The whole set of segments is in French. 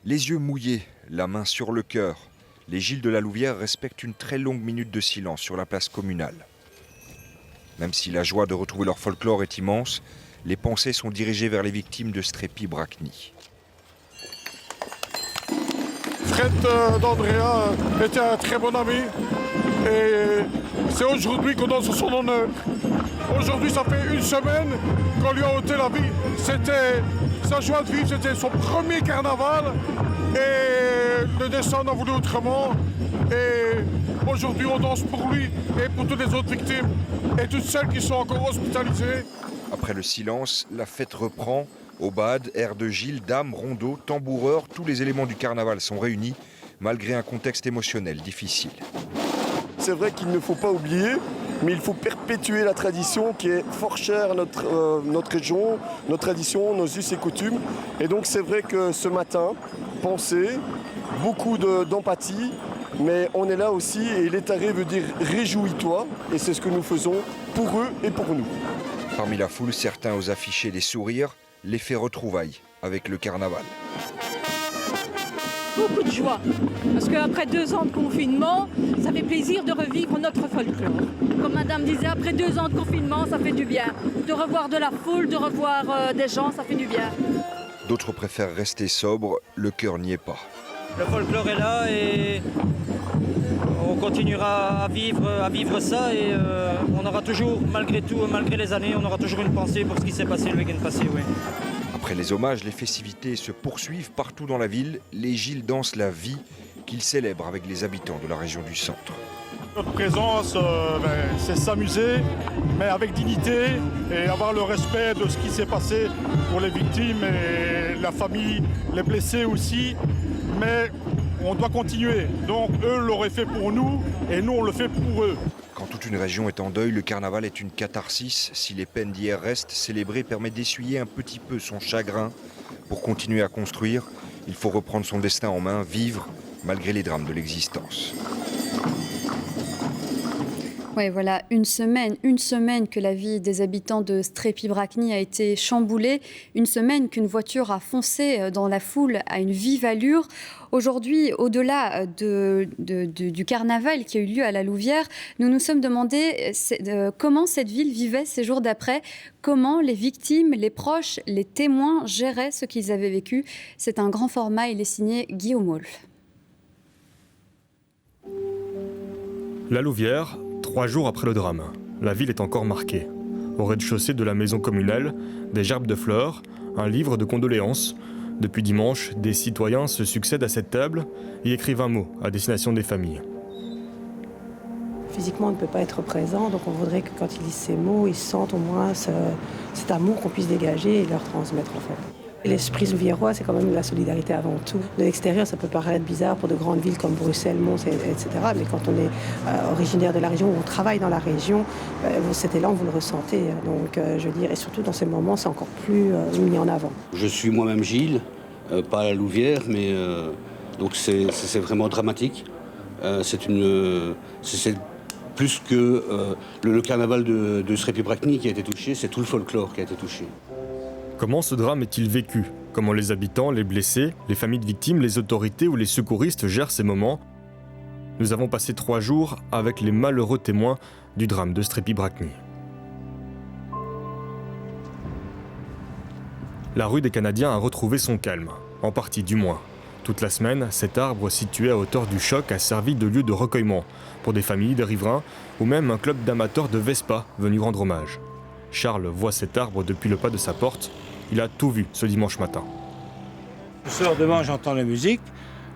Les yeux mouillés, la main sur le cœur, les Gilles de la Louvière respectent une très longue minute de silence sur la place communale. Même si la joie de retrouver leur folklore est immense, les pensées sont dirigées vers les victimes de Strépy-Bracni. Fred d'Andrea était un très bon ami et c'est aujourd'hui qu'on danse son honneur. Aujourd'hui, ça fait une semaine qu'on lui a ôté la vie. C'était sa joie de vivre, c'était son premier carnaval et le destin en a voulu autrement. Et aujourd'hui, on danse pour lui et pour toutes les autres victimes et toutes celles qui sont encore hospitalisées. Après le silence, la fête reprend. Aubade, air de Gilles, dames, rondeaux, tamboureurs, tous les éléments du carnaval sont réunis, malgré un contexte émotionnel difficile. C'est vrai qu'il ne faut pas oublier, mais il faut perpétuer la tradition qui est fort chère à notre région, nos traditions, nos us et coutumes. Et donc c'est vrai que ce matin, penser, beaucoup d'empathie, mais on est là aussi et l'étaré veut dire réjouis-toi, et c'est ce que nous faisons pour eux et pour nous. Parmi la foule, certains osent afficher des sourires, l'effet retrouvailles avec le carnaval. Beaucoup de joie, parce qu'après 2 ans de confinement, ça fait plaisir de revivre notre folklore. Comme madame disait, après 2 ans de confinement, ça fait du bien. De revoir de la foule, de revoir des gens, ça fait du bien. D'autres préfèrent rester sobres, le cœur n'y est pas. Le folklore est là et on continuera à vivre ça et on aura toujours, malgré tout, malgré les années, on aura toujours une pensée pour ce qui s'est passé le week-end passé, oui. Après les hommages, les festivités se poursuivent partout dans la ville. Les Gilles dansent la vie qu'ils célèbrent avec les habitants de la région du centre. Notre présence, c'est s'amuser, mais avec dignité et avoir le respect de ce qui s'est passé pour les victimes et la famille, les blessés aussi. Mais on doit continuer. Donc eux l'auraient fait pour nous et nous on le fait pour eux. Quand toute une région est en deuil, le carnaval est une catharsis. Si les peines d'hier restent, célébrer permet d'essuyer un petit peu son chagrin. Pour continuer à construire, il faut reprendre son destin en main, vivre malgré les drames de l'existence. Oui, voilà, une semaine que la vie des habitants de Strépy-Bracni a été chamboulée, une semaine qu'une voiture a foncé dans la foule à une vive allure. Aujourd'hui, au-delà du carnaval qui a eu lieu à la Louvière, nous nous sommes demandé comment cette ville vivait ces jours d'après, comment les victimes, les proches, les témoins géraient ce qu'ils avaient vécu. C'est un grand format, il est signé Guillaume Wolff. La Louvière, 3 jours après le drame, la ville est encore marquée. Au rez-de-chaussée de la maison communale, des gerbes de fleurs, un livre de condoléances. Depuis dimanche, des citoyens se succèdent à cette table et écrivent un mot à destination des familles. Physiquement, on ne peut pas être présent, donc on voudrait que quand ils lisent ces mots, ils sentent au moins cet amour qu'on puisse dégager et leur transmettre en fait. L'esprit louviérois, c'est quand même la solidarité avant tout. De l'extérieur, ça peut paraître bizarre pour de grandes villes comme Bruxelles, Mons, etc. Mais quand on est originaire de la région, ou on travaille dans la région, cet élan, vous le ressentez. Donc, je veux dire, et surtout dans ces moments, c'est encore plus mis en avant. Je suis moi-même Gilles, pas à la Louvière, mais donc c'est vraiment dramatique. C'est plus que le carnaval de Strépy-Bracni qui a été touché, c'est tout le folklore qui a été touché. Comment ce drame est-il vécu ? Comment les habitants, les blessés, les familles de victimes, les autorités ou les secouristes gèrent ces moments ? Nous avons passé 3 jours avec les malheureux témoins du drame de Strépy-Bracni. La rue des Canadiens a retrouvé son calme, en partie du moins. Toute la semaine, cet arbre situé à hauteur du choc a servi de lieu de recueillement pour des familles, des riverains ou même un club d'amateurs de Vespa venu rendre hommage. Charles voit cet arbre depuis le pas de sa porte. Il a tout vu ce dimanche matin. Je sors devant, j'entends la musique.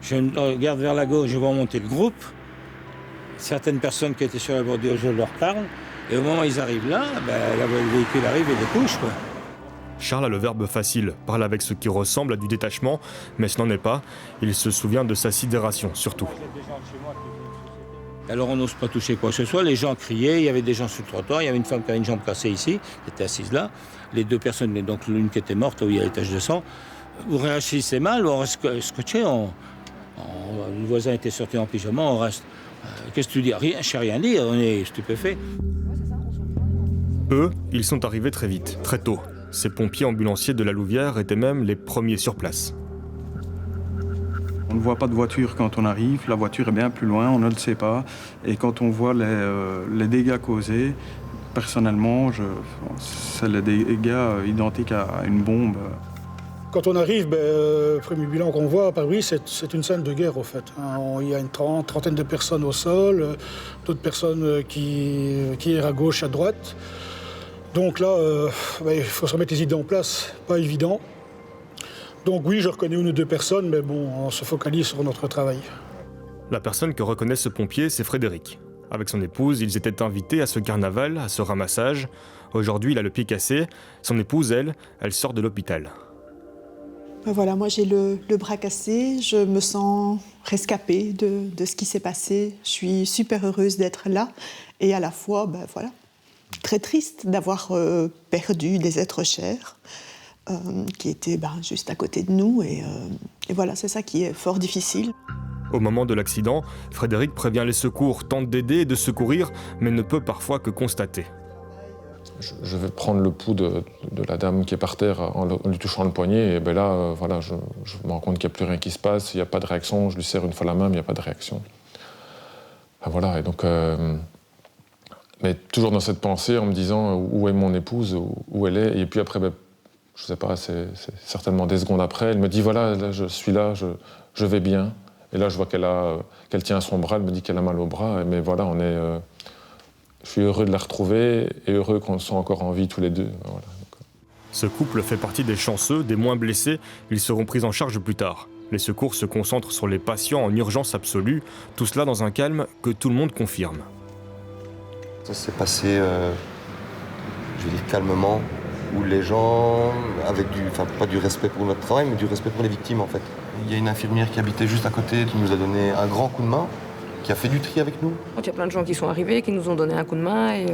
Je regarde vers la gauche, je vois monter le groupe. Certaines personnes qui étaient sur la bordure, je leur parle. Et au moment où ils arrivent là, le véhicule arrive et les touche, quoi. Charles a le verbe facile, parle avec ce qui ressemble à du détachement, mais ce n'en est pas. Il se souvient de sa sidération, surtout. Alors on n'ose pas toucher quoi que ce soit, les gens criaient, il y avait des gens sur le trottoir, il y avait une femme qui avait une jambe cassée ici, qui était assise là, les 2 personnes, donc l'une qui était morte, où il y a les taches de sang, vous réagissez mal, on reste scotché, le voisin était sorti en pyjama, on reste, qu'est-ce que tu dis ? Rien, je sais rien dire, on est stupéfait. Eux, ils sont arrivés très vite, très tôt. Ces pompiers ambulanciers de la Louvière étaient même les premiers sur place. On ne voit pas de voiture quand on arrive, la voiture est bien plus loin, on ne le sait pas. Et quand on voit les dégâts causés, personnellement, c'est les dégâts identiques à une bombe. Quand on arrive, premier bilan qu'on voit à Paris, c'est une scène de guerre, au fait. Il y a une trentaine de personnes au sol, d'autres personnes qui errent à gauche, à droite. Donc là, il faut se remettre les idées en place, pas évident. Donc oui, je reconnais une ou deux personnes, mais bon, on se focalise sur notre travail. La personne que reconnaît ce pompier, c'est Frédéric. Avec son épouse, ils étaient invités à ce carnaval, à ce ramassage. Aujourd'hui, il a le pied cassé. Son épouse, elle sort de l'hôpital. Voilà, moi j'ai le bras cassé, je me sens rescapée de ce qui s'est passé. Je suis super heureuse d'être là et à la fois, très triste d'avoir perdu des êtres chers qui étaient juste à côté de nous. Et voilà, c'est ça qui est fort difficile. Au moment de l'accident, Frédéric prévient les secours, tente d'aider et de secourir, mais ne peut parfois que constater. Je vais prendre le pouls de la dame qui est par terre en lui touchant le poignet. Et là, je me rends compte qu'il n'y a plus rien qui se passe, il n'y a pas de réaction. Je lui serre une fois la main, mais il n'y a pas de réaction. Voilà, et donc... mais toujours dans cette pensée, en me disant où est mon épouse, où elle est. Et puis après, je ne sais pas, c'est certainement des secondes après, elle me dit voilà, là, je suis là, je vais bien. Et là, je vois qu'elle tient à son bras, elle me dit qu'elle a mal au bras. Mais voilà, je suis heureux de la retrouver et heureux qu'on soit encore en vie tous les deux. Voilà. Ce couple fait partie des chanceux, des moins blessés. Ils seront pris en charge plus tard. Les secours se concentrent sur les patients en urgence absolue, tout cela dans un calme que tout le monde confirme. Ça s'est passé, je vais dire calmement, où les gens, avec pas du respect pour notre travail, mais du respect pour les victimes en fait. Il y a une infirmière qui habitait juste à côté, qui nous a donné un grand coup de main, qui a fait du tri avec nous. Il y a plein de gens qui sont arrivés, qui nous ont donné un coup de main, et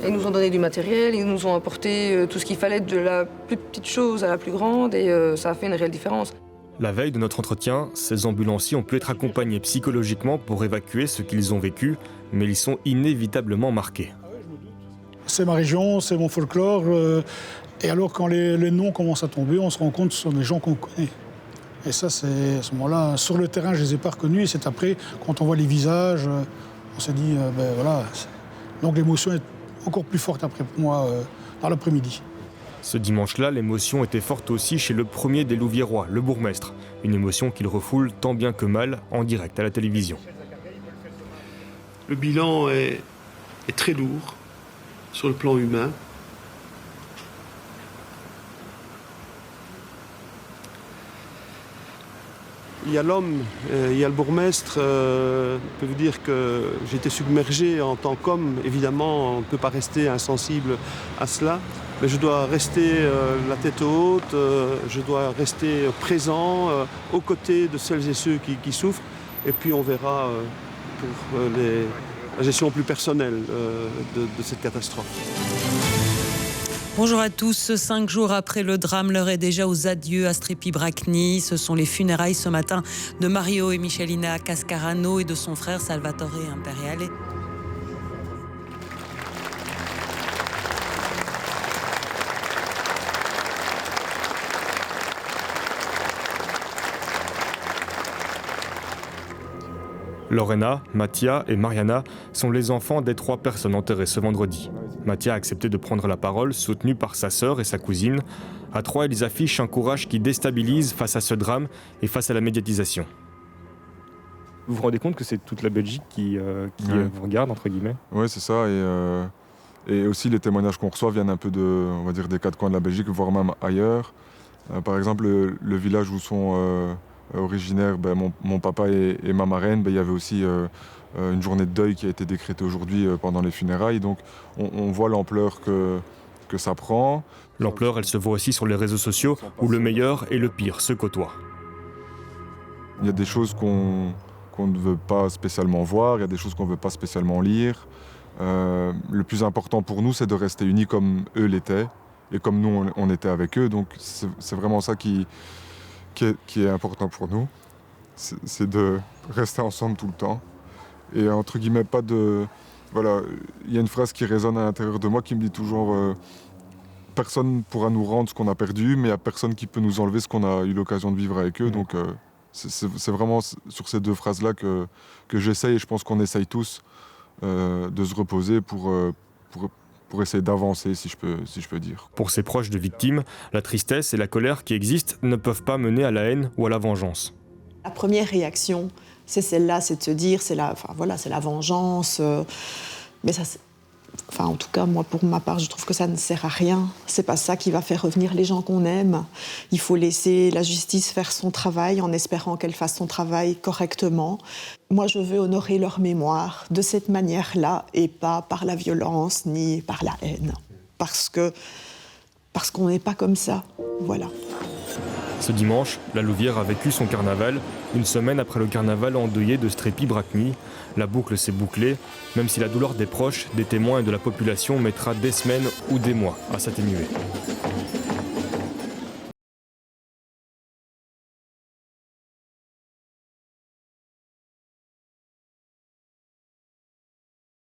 ils nous ont donné du matériel, ils nous ont apporté tout ce qu'il fallait, de la plus petite chose à la plus grande, et ça a fait une réelle différence. La veille de notre entretien, ces ambulanciers ont pu être accompagnés psychologiquement pour évacuer ce qu'ils ont vécu, mais ils sont inévitablement marqués. C'est ma région, c'est mon folklore, et alors quand les noms commencent à tomber, on se rend compte que ce sont des gens qu'on connaît. Et ça, c'est à ce moment-là, sur le terrain, je ne les ai pas reconnus, et c'est après, quand on voit les visages, on s'est dit, voilà. Donc l'émotion est encore plus forte après pour moi, dans l'après-midi. Ce dimanche-là, l'émotion était forte aussi chez le premier des Louviérois, le bourgmestre. Une émotion qu'il refoule tant bien que mal en direct à la télévision. Le bilan est très lourd sur le plan humain. Il y a l'homme, il y a le bourgmestre. Je peux vous dire que j'ai été submergé en tant qu'homme. Évidemment, on ne peut pas rester insensible à cela. Mais je dois rester la tête haute, je dois rester présent aux côtés de celles et ceux qui souffrent. Et puis on verra pour la gestion plus personnelle de cette catastrophe. Bonjour à tous. 5 jours après le drame, l'heure est déjà aux adieux à Strepy-Bracni. Ce sont les funérailles ce matin de Mario et Michelina Cascarano et de son frère Salvatore Imperiale. Lorena, Mattia et Mariana sont les enfants des 3 personnes enterrées ce vendredi. Mattia a accepté de prendre la parole, soutenu par sa sœur et sa cousine. À 3, ils affichent un courage qui déstabilise face à ce drame et face à la médiatisation. Vous vous rendez compte que c'est toute la Belgique qui vous regarde, entre guillemets ? Oui, c'est ça. Et aussi, les témoignages qu'on reçoit viennent un peu on va dire, des 4 coins de la Belgique, voire même ailleurs. Par exemple, le village où sont originaires mon papa et ma marraine, il y avait aussi une journée de deuil qui a été décrétée aujourd'hui pendant les funérailles. Donc on voit l'ampleur que ça prend. L'ampleur, elle se voit aussi sur les réseaux sociaux où le meilleur et le pire se côtoient. Il y a des choses qu'on ne veut pas spécialement voir, il y a des choses qu'on ne veut pas spécialement lire. Le plus important pour nous, c'est de rester unis comme eux l'étaient et comme nous, on était avec eux. Donc c'est vraiment ça qui est important pour nous. C'est de rester ensemble tout le temps. Et entre guillemets, pas de... Voilà, il y a une phrase qui résonne à l'intérieur de moi qui me dit toujours personne ne pourra nous rendre ce qu'on a perdu, mais il n'y a personne qui peut nous enlever ce qu'on a eu l'occasion de vivre avec eux. Donc C'est vraiment sur ces deux phrases-là que j'essaye, et je pense qu'on essaye tous de se reposer pour essayer d'avancer, si je peux dire. Pour ses proches de victimes, la tristesse et la colère qui existent ne peuvent pas mener à la haine ou à la vengeance. La première réaction, c'est celle-là, c'est de se dire, c'est la vengeance. Mais ça, en tout cas, moi, pour ma part, je trouve que ça ne sert à rien. C'est pas ça qui va faire revenir les gens qu'on aime. Il faut laisser la justice faire son travail en espérant qu'elle fasse son travail correctement. Moi, je veux honorer leur mémoire de cette manière-là et pas par la violence ni par la haine. Parce qu'on n'est pas comme ça. Voilà. Ce dimanche, la Louvière a vécu son carnaval, une semaine après le carnaval endeuillé de Strépy-Bracny. La boucle s'est bouclée, même si la douleur des proches, des témoins et de la population mettra des semaines ou des mois à s'atténuer.